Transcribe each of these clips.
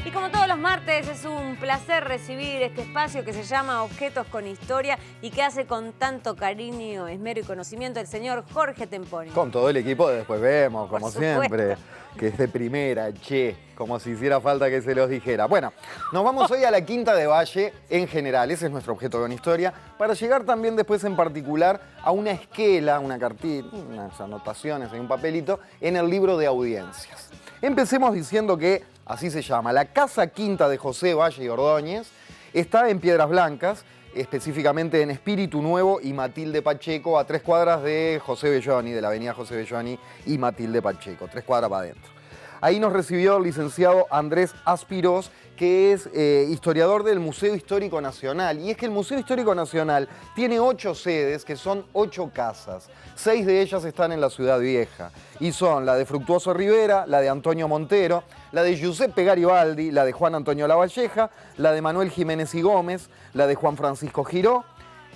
Y como todos los martes, es un placer recibir este espacio que se llama Objetos con Historia y que hace con tanto cariño, esmero y conocimiento el señor Jorge Temponi. Con todo el equipo de Después Vemos, como Por supuesto. siempre, que es de primera, che, como si hiciera falta que se los dijera. Bueno, nos vamos hoy a la Quinta de Valle en general, ese es nuestro objeto con historia, para llegar también después en particular a una esquela, una cartilla, unas anotaciones en un papelito, en el libro de audiencias. Empecemos diciendo que, así se llama, la Casa Quinta de José Valle y Ordóñez está en Piedras Blancas, específicamente en Espíritu Nuevo y Matilde Pacheco, a 3 cuadras de José Belloni, de la avenida José Belloni y Matilde Pacheco, 3 cuadras para adentro. Ahí nos recibió el licenciado Andrés Aspirós, que es historiador del Museo Histórico Nacional. Y es que el Museo Histórico Nacional tiene 8 sedes, que son 8 casas. 6 de ellas están en la Ciudad Vieja. Y son la de Fructuoso Rivera, la de Antonio Montero, la de Giuseppe Garibaldi, la de Juan Antonio Lavalleja, la de Manuel Jiménez y Gómez, la de Juan Francisco Giró.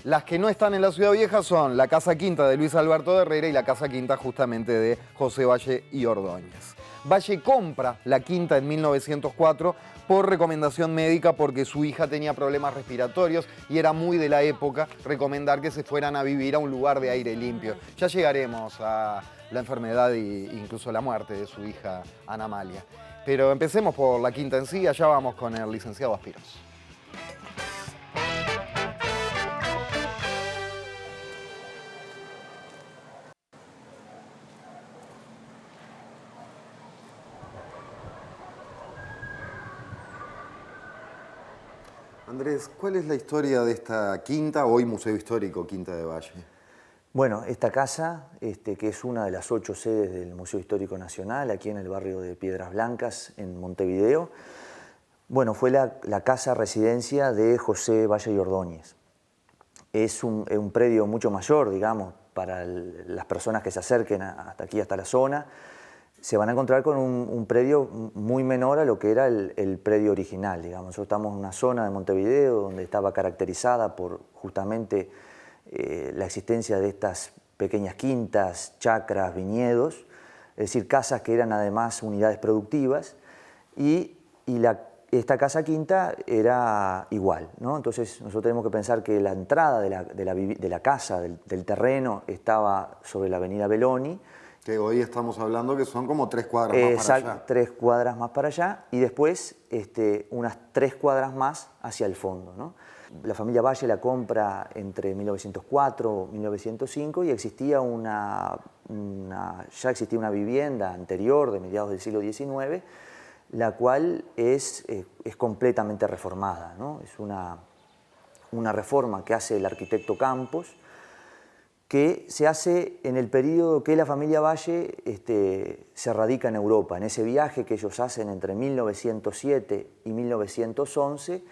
Las que no están en la Ciudad Vieja son la Casa Quinta de Luis Alberto de Herrera y la Casa Quinta justamente de José Valle y Ordóñez. Valle compra la quinta en 1904 por recomendación médica porque su hija tenía problemas respiratorios y era muy de la época recomendar que se fueran a vivir a un lugar de aire limpio. Ya llegaremos a la enfermedad e incluso la muerte de su hija Ana Amalia. Pero empecemos por la quinta en sí, allá vamos con el licenciado Aspirós. Andrés, ¿cuál es la historia de esta quinta, hoy Museo Histórico Quinta de Valle? Bueno, esta casa, que es una de las 8 sedes del Museo Histórico Nacional, aquí en el barrio de Piedras Blancas, en Montevideo, bueno, fue la casa residencia de José Valle y Ordóñez. Es un predio mucho mayor, digamos, para las personas que se acerquen hasta aquí, hasta la zona. Se van a encontrar con un predio muy menor a lo que era el predio original, digamos. Nosotros estamos en una zona de Montevideo donde estaba caracterizada por justamente la existencia de estas pequeñas quintas, chacras, viñedos, es decir, casas que eran además unidades productivas, y esta casa quinta era igual, ¿no? Entonces nosotros tenemos que pensar que la entrada de la casa, del terreno, estaba sobre la avenida Belloni, que hoy estamos hablando que son como 3 cuadras más para allá. 3 cuadras más para allá y después unas 3 cuadras más hacia el fondo, ¿no? La familia Valle la compra entre 1904 y 1905 y existía ya existía una vivienda anterior de mediados del siglo XIX, la cual es completamente reformada, ¿no? Es una reforma que hace el arquitecto Campos, que se hace en el periodo que la familia Valle se radica en Europa. En ese viaje que ellos hacen entre 1907 y 1911,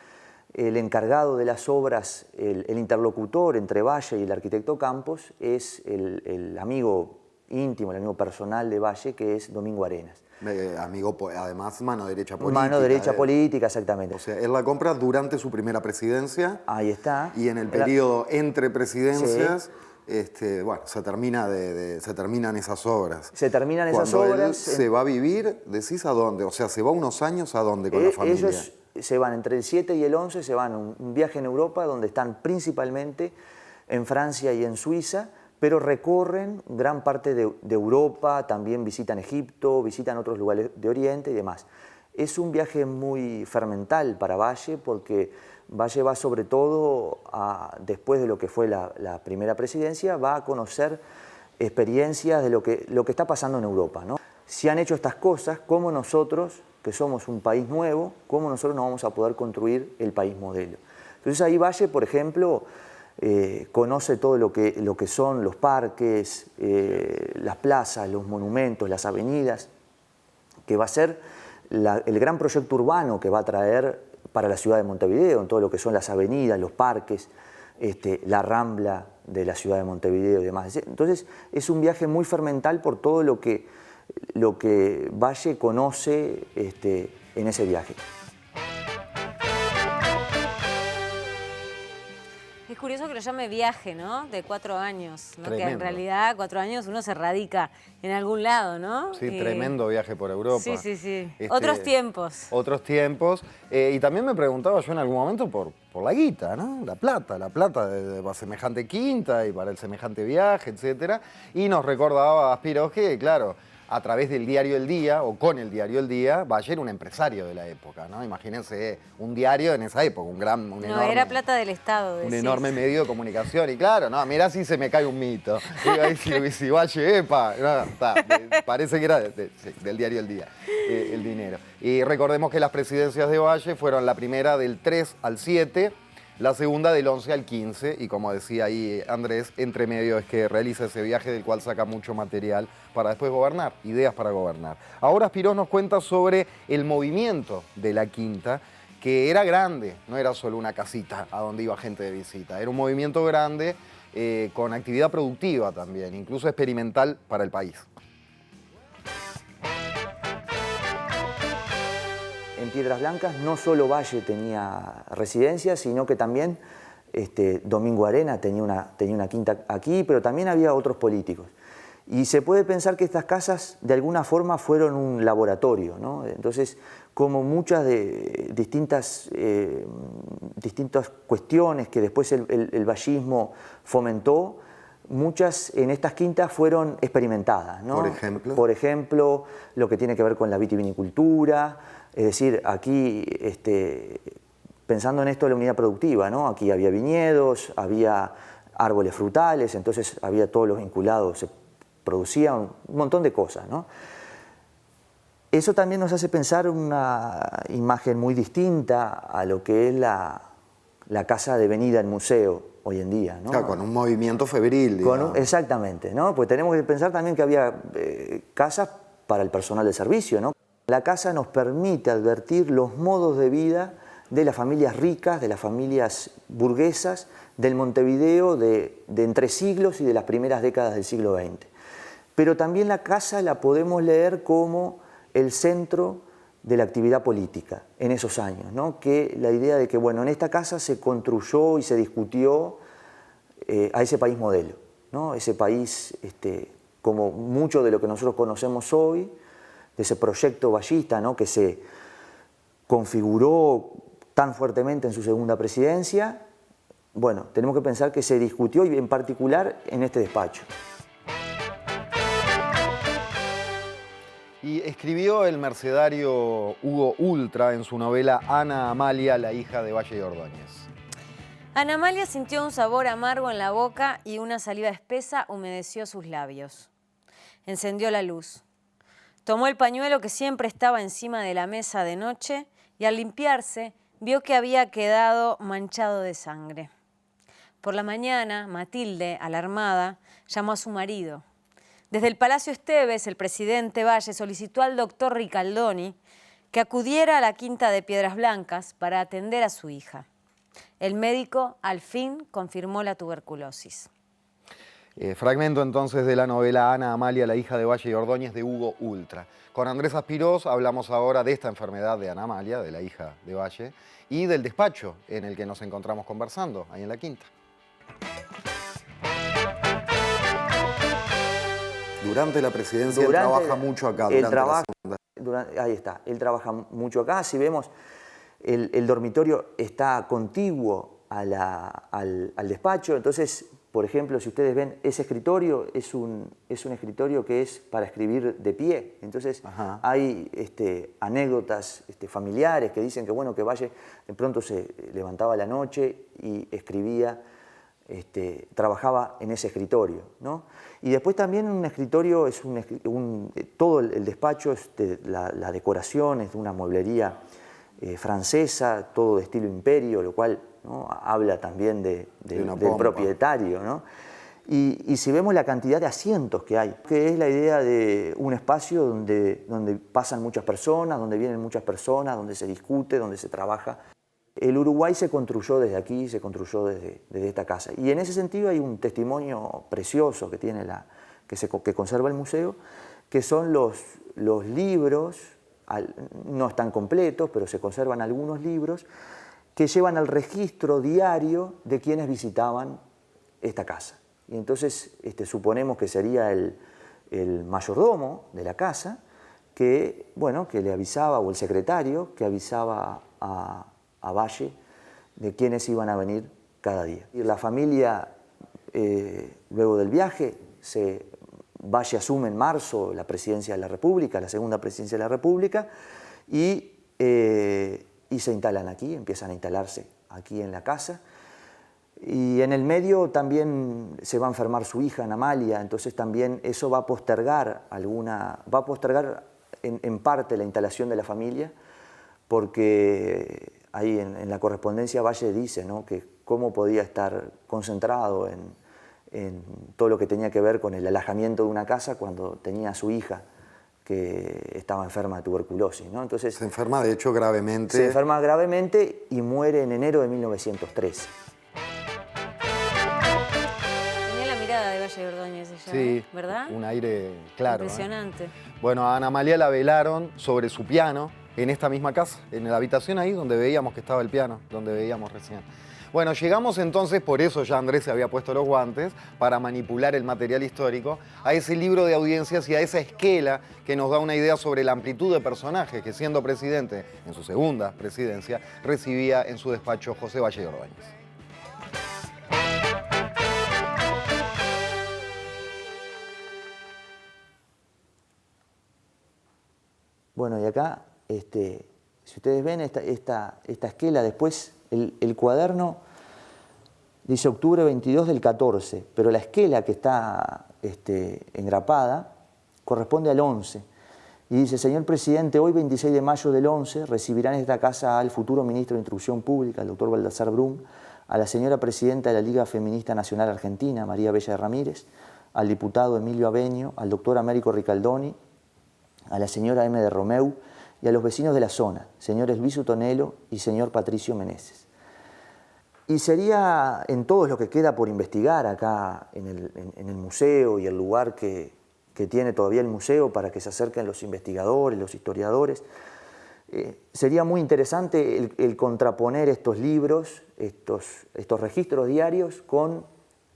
el encargado de las obras, el interlocutor entre Valle y el arquitecto Campos, es el amigo íntimo, el amigo personal de Valle, que es Domingo Arenas. Amigo, además, mano derecha política. Mano derecha política, exactamente. O sea, él la compra durante su primera presidencia. Ahí está. Y en el periodo entre presidencias... Sí. Bueno, se terminan esas obras. Se terminan esas Cuando obras. Él se va a vivir, ¿decís a dónde? O sea, ¿se va unos años a dónde con la familia? Ellos se van entre el 7 y el 11, se van a un viaje en Europa donde están principalmente en Francia y en Suiza, pero recorren gran parte de Europa, también visitan Egipto, visitan otros lugares de Oriente y demás. Es un viaje muy fermental para Valle porque Valle va sobre todo, después de lo que fue la primera presidencia, va a conocer experiencias de lo que está pasando en Europa, ¿no? Si han hecho estas cosas, ¿cómo nosotros, que somos un país nuevo, cómo nosotros no vamos a poder construir el país modelo? Entonces ahí Valle, por ejemplo, conoce todo lo que son los parques, las plazas, los monumentos, las avenidas, que va a ser el gran proyecto urbano que va a traer para la ciudad de Montevideo, en todo lo que son las avenidas, los parques, la rambla de la ciudad de Montevideo y demás. Entonces es un viaje muy fermental por todo lo que Valle conoce en ese viaje. curioso que lo llame viaje, ¿no? De 4 años, ¿no? Que en Tremendo. realidad 4 años uno se radica en algún lado, ¿no? Sí, tremendo viaje por Europa. Sí, sí, sí. Otros tiempos. Otros tiempos. Y también me preguntaba yo en algún momento por la guita, ¿no? La plata para semejante quinta y para el semejante viaje, etcétera. Y nos recordaba Aspiros que, claro, a través del diario El Día, o con el diario El Día, Valle era un empresario de la época, ¿no? Imagínense un diario en esa época, un No, enorme... era plata del Estado. Un decís. enorme medio de comunicación. Y claro, no, mirá si se me cae un mito. Digo, ahí si Valle, epa, no, parece que era del diario El Día, el dinero. Y recordemos que las presidencias de Valle fueron la primera del 3 al 7, la segunda del 11 al 15, y como decía ahí Andrés, entre medio es que realiza ese viaje del cual saca mucho material para después gobernar, ideas para gobernar. Ahora Aspiros nos cuenta sobre el movimiento de la quinta, que era grande, no era solo una casita a donde iba gente de visita, era un movimiento grande con actividad productiva también, incluso experimental para el país. En Piedras Blancas no solo Valle tenía residencia, sino que también Domingo Arena tenía una quinta aquí, pero también había otros políticos. Y se puede pensar que estas casas de alguna forma fueron un laboratorio, ¿no? Entonces, como muchas de distintas cuestiones que después el vallismo fomentó, muchas en estas quintas fueron experimentadas, ¿no? Por ejemplo. Por ejemplo, lo que tiene que ver con la vitivinicultura, es decir, aquí, pensando en esto de la unidad productiva, ¿no? Aquí había viñedos, había árboles frutales, entonces había todos los vinculados, se producían un montón de cosas, ¿no? Eso también nos hace pensar una imagen muy distinta a lo que es la casa devenida en museo hoy en día, ¿no? Claro, con un movimiento febril, digamos. Exactamente, ¿no? Pues tenemos que pensar también que había casas para el personal de servicio, ¿no? La casa nos permite advertir los modos de vida de las familias ricas, de las familias burguesas, del Montevideo de entre siglos y de las primeras décadas del siglo XX. Pero también la casa la podemos leer como el centro de la actividad política en esos años, ¿no? Que la idea de que, bueno, en esta casa se construyó y se discutió a ese país modelo, ¿no? Ese país, como mucho de lo que nosotros conocemos hoy, de ese proyecto vallista, ¿no? Que se configuró tan fuertemente en su segunda presidencia, bueno, tenemos que pensar que se discutió y en particular en este despacho. Y escribió el mercedario Hugo Ultra en su novela Ana Amalia, la hija de Valle y Ordóñez. Ana Amalia sintió un sabor amargo en la boca y una saliva espesa humedeció sus labios. Encendió la luz. Tomó el pañuelo que siempre estaba encima de la mesa de noche y al limpiarse vio que había quedado manchado de sangre. Por la mañana, Matilde, alarmada, llamó a su marido. Desde el Palacio Esteves, el presidente Valle solicitó al doctor Ricaldoni que acudiera a la quinta de Piedras Blancas para atender a su hija. El médico al fin confirmó la tuberculosis. Fragmento entonces de la novela Ana Amalia, la hija de Valle y Ordóñez, de Hugo Ultra. Con Andrés Aspiros hablamos ahora de esta enfermedad de Ana Amalia, de la hija de Valle, y del despacho en el que nos encontramos conversando, ahí en la quinta. Durante la presidencia él trabaja mucho acá. Ahí está, él trabaja mucho acá. Si vemos, el dormitorio está contiguo al despacho, entonces, por ejemplo, si ustedes ven, ese escritorio es un escritorio que es para escribir de pie. Entonces, hay anécdotas familiares que dicen que, bueno, que Valle de pronto se levantaba a la noche y escribía, trabajaba en ese escritorio, ¿no? Y después también un escritorio es todo el despacho, la decoración es de una mueblería francesa, todo de estilo imperio, lo cual, ¿no? Habla también del propietario, ¿no? Y si vemos la cantidad de asientos que hay, que es la idea de un espacio donde pasan muchas personas, donde vienen muchas personas, donde se discute, donde se trabaja. El Uruguay se construyó desde aquí, se construyó desde esta casa. Y en ese sentido hay un testimonio precioso que tiene que conserva el museo, que son los libros, no están completos, pero se conservan algunos libros, que llevan el registro diario de quienes visitaban esta casa. Y entonces suponemos que sería el mayordomo de la casa que, bueno, que le avisaba, o el secretario que avisaba a Valle de quiénes iban a venir cada día. Y la familia, luego del viaje, Valle asume en marzo la presidencia de la República, la segunda presidencia de la República, y se instalan aquí, empiezan a instalarse aquí en la casa. Y en el medio también se va a enfermar su hija, Ana Amalia, entonces también eso va a postergar en parte la instalación de la familia, porque ahí en la correspondencia Valle dice, ¿no?, que cómo podía estar concentrado en todo lo que tenía que ver con el alojamiento de una casa cuando tenía a su hija que estaba enferma de tuberculosis, ¿no? Entonces, se enferma de hecho gravemente. Se enferma gravemente y muere en enero de 1913. De Valle de Ordóñez ella, sí, ¿verdad? Un aire claro. Impresionante. Bueno, a Ana Amalia la velaron sobre su piano en esta misma casa, en la habitación ahí donde veíamos que estaba el piano, donde veíamos recién. Bueno, llegamos entonces, por eso ya Andrés se había puesto los guantes, para manipular el material histórico, a ese libro de audiencias y a esa esquela que nos da una idea sobre la amplitud de personajes que, siendo presidente en su segunda presidencia, recibía en su despacho José Valle de Ordóñez. Bueno, y acá, si ustedes ven esta esquela, después el cuaderno dice octubre 22 del 14, pero la esquela que está engrapada corresponde al 11. Y dice, señor presidente, hoy 26 de mayo del 11 recibirán en esta casa al futuro ministro de Instrucción Pública, el doctor Baltasar Brum, a la señora presidenta de la Liga Feminista Nacional Argentina, María Bella de Ramírez, al diputado Emilio Avenio, al doctor Américo Ricaldoni, a la señora M. de Romeu y a los vecinos de la zona, señores Luis Utonelo y señor Patricio Meneses. Y sería en todo lo que queda por investigar acá en el museo y el lugar que tiene todavía el museo para que se acerquen los investigadores, los historiadores. Sería muy interesante el contraponer estos libros, estos registros diarios con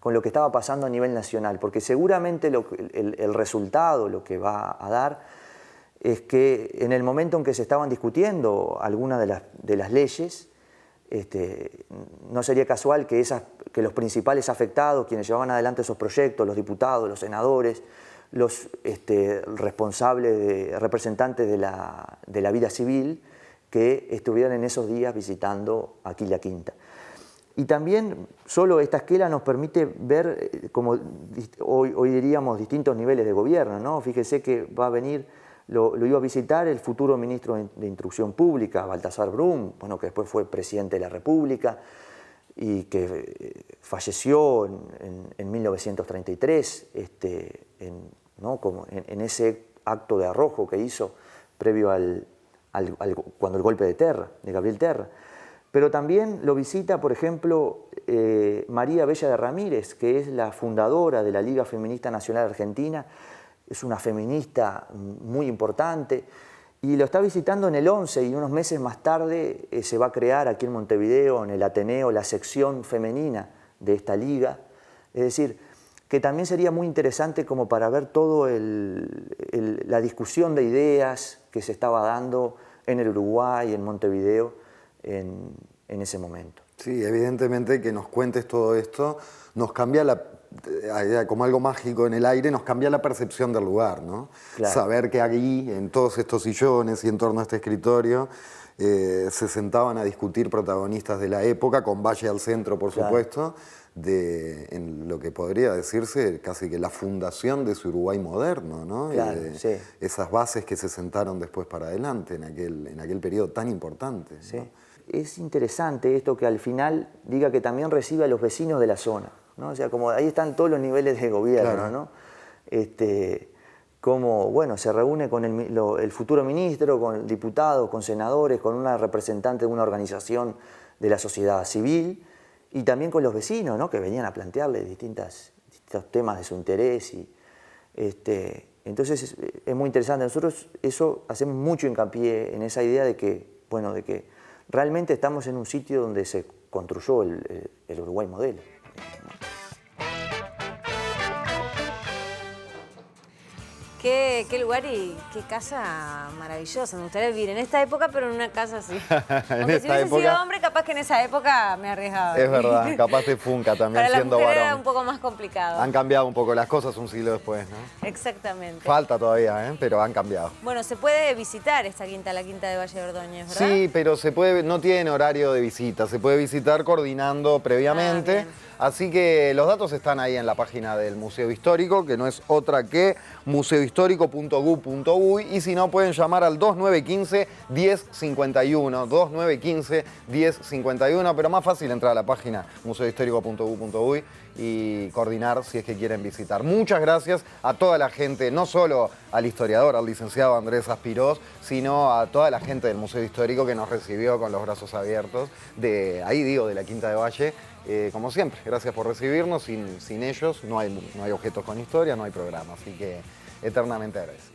lo que estaba pasando a nivel nacional, porque seguramente el resultado, lo que va a dar, es que en el momento en que se estaban discutiendo algunas de las leyes, no sería casual que los principales afectados, quienes llevaban adelante esos proyectos, los diputados, los senadores, los responsables, representantes de la vida civil, que estuvieran en esos días visitando aquí la Quinta. Y también solo esta esquela nos permite ver, como hoy diríamos, distintos niveles de gobierno, ¿no? Fíjese que va a venir, lo iba a visitar el futuro ministro de Instrucción Pública, Baltasar Brum, bueno, que después fue presidente de la República y que falleció en 1933, ¿no? Como en ese acto de arrojo que hizo previo cuando el golpe de Gabriel Terra. Pero también lo visita, por ejemplo, María Bella de Ramírez, que es la fundadora de la Liga Feminista Nacional Argentina, es una feminista muy importante, y lo está visitando en el 11, y unos meses más tarde se va a crear aquí en Montevideo, en el Ateneo, la sección femenina de esta liga. Es decir, que también sería muy interesante como para ver todo la discusión de ideas que se estaba dando en el Uruguay, en Montevideo, en ese momento. Sí, evidentemente que nos cuentes todo esto nos cambia como algo mágico en el aire, nos cambia la percepción del lugar, ¿no? Claro. Saber que aquí, en todos estos sillones y en torno a este escritorio, se sentaban a discutir protagonistas de la época, con Valle al centro, por supuesto, en lo que podría decirse casi que la fundación de ese Uruguay moderno, ¿no? Claro, sí. Esas bases que se sentaron después para adelante en aquel periodo tan importante, sí. ¿no? Es interesante esto que al final diga que también recibe a los vecinos de la zona, ¿no? O sea, como ahí están todos los niveles de gobierno, claro, ¿no? Como, bueno, se reúne con el futuro ministro, con diputados, con senadores, con una representante de una organización de la sociedad civil y también con los vecinos, ¿no? Que venían a plantearle distintos temas de su interés. Entonces es muy interesante. Nosotros eso hacemos mucho hincapié en esa idea de que, bueno, de que realmente estamos en un sitio donde se construyó el Uruguay modelo. Qué lugar y qué casa maravillosa. Me gustaría vivir en esta época, pero en una casa así. Aunque si hubiese sido hombre, capaz que en esa época me arriesgaba. Es verdad, capaz de funca también Para siendo la mujer varón. era un poco más complicado. Han cambiado un poco las cosas un siglo después, ¿no? Exactamente. Falta todavía, ¿eh? Pero han cambiado. Bueno, se puede visitar esta quinta, la quinta de Valle de Ordóñez, ¿verdad? Sí, pero no tiene horario de visita, se puede visitar coordinando previamente. bien. Así que los datos están ahí en la página del Museo Histórico, que no es otra que museohistórico.gov.uy, y si no pueden llamar al 2915-1051, 2915-1051, pero más fácil entrar a la página museohistórico.gov.uy y coordinar si es que quieren visitar. Muchas gracias a toda la gente, no solo al historiador, al licenciado Andrés Aspirós, sino a toda la gente del Museo Histórico que nos recibió con los brazos abiertos, de la Quinta de Valle. Como siempre, gracias por recibirnos. Sin ellos no hay objetos con historia, no hay programa, así que eternamente agradecido.